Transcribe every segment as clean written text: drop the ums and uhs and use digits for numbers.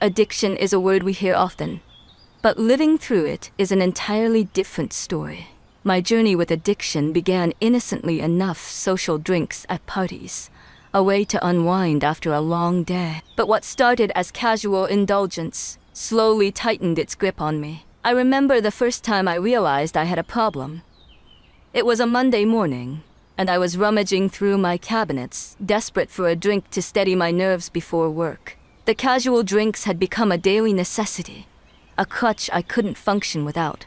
Addiction is a word we hear often, but living through it is an entirely different story. My journey with addiction began innocently enough: social drinks at parties, a way to unwind after a long day. But what started as casual indulgence slowly tightened its grip on me. I remember the first time I realized I had a problem. It was a Monday morning, and I was rummaging through my cabinets, desperate for a drink to steady my nerves before work. The casual drinks had become a daily necessity, a crutch I couldn't function without.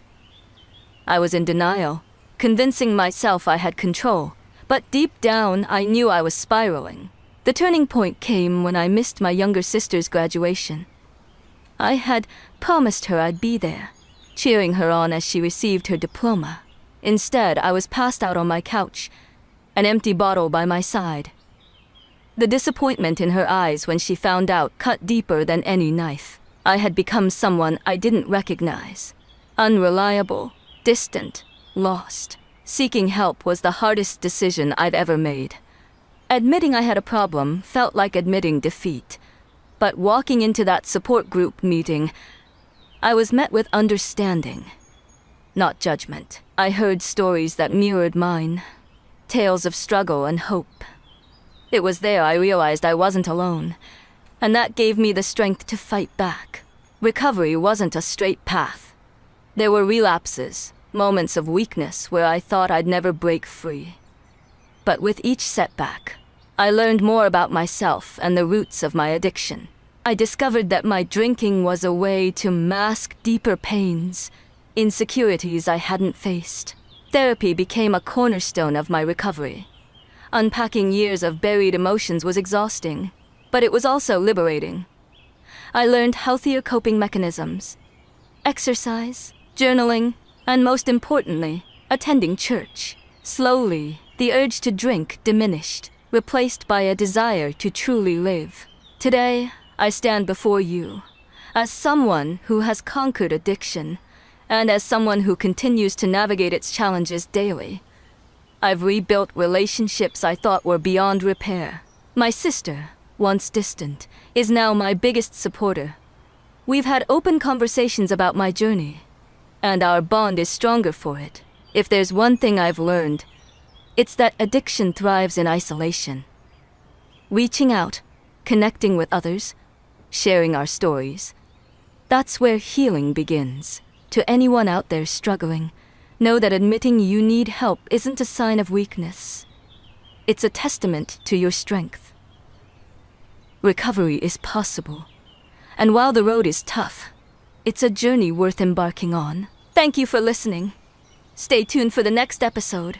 I was in denial, convincing myself I had control, but deep down I knew I was spiraling. The turning point came when I missed my younger sister's graduation. I had promised her I'd be there, cheering her on as she received her diploma. Instead, I was passed out on my couch, an empty bottle by my side. The disappointment in her eyes when she found out cut deeper than any knife. I had become someone I didn't recognize. Unreliable, distant, lost. Seeking help was the hardest decision I've ever made. Admitting I had a problem felt like admitting defeat. But walking into that support group meeting, I was met with understanding, not judgment. I heard stories that mirrored mine, tales of struggle and hope. It was there I realized I wasn't alone, and that gave me the strength to fight back. Recovery wasn't a straight path. There were relapses, moments of weakness where I thought I'd never break free. But with each setback, I learned more about myself and the roots of my addiction. I discovered that my drinking was a way to mask deeper pains, insecurities I hadn't faced. Therapy became a cornerstone of my recovery. Unpacking years of buried emotions was exhausting, but it was also liberating. I learned healthier coping mechanisms: exercise, journaling, and most importantly, attending church. Slowly, the urge to drink diminished, replaced by a desire to truly live. Today, I stand before you as someone who has conquered addiction, and as someone who continues to navigate its challenges daily. I've rebuilt relationships I thought were beyond repair. My sister, once distant, is now my biggest supporter. We've had open conversations about my journey, and our bond is stronger for it. If there's one thing I've learned, it's that addiction thrives in isolation. Reaching out, connecting with others, sharing our stories, that's where healing begins. To anyone out there struggling, know that admitting you need help isn't a sign of weakness. It's a testament to your strength. Recovery is possible, and while the road is tough, it's a journey worth embarking on. Thank you for listening. Stay tuned for the next episode.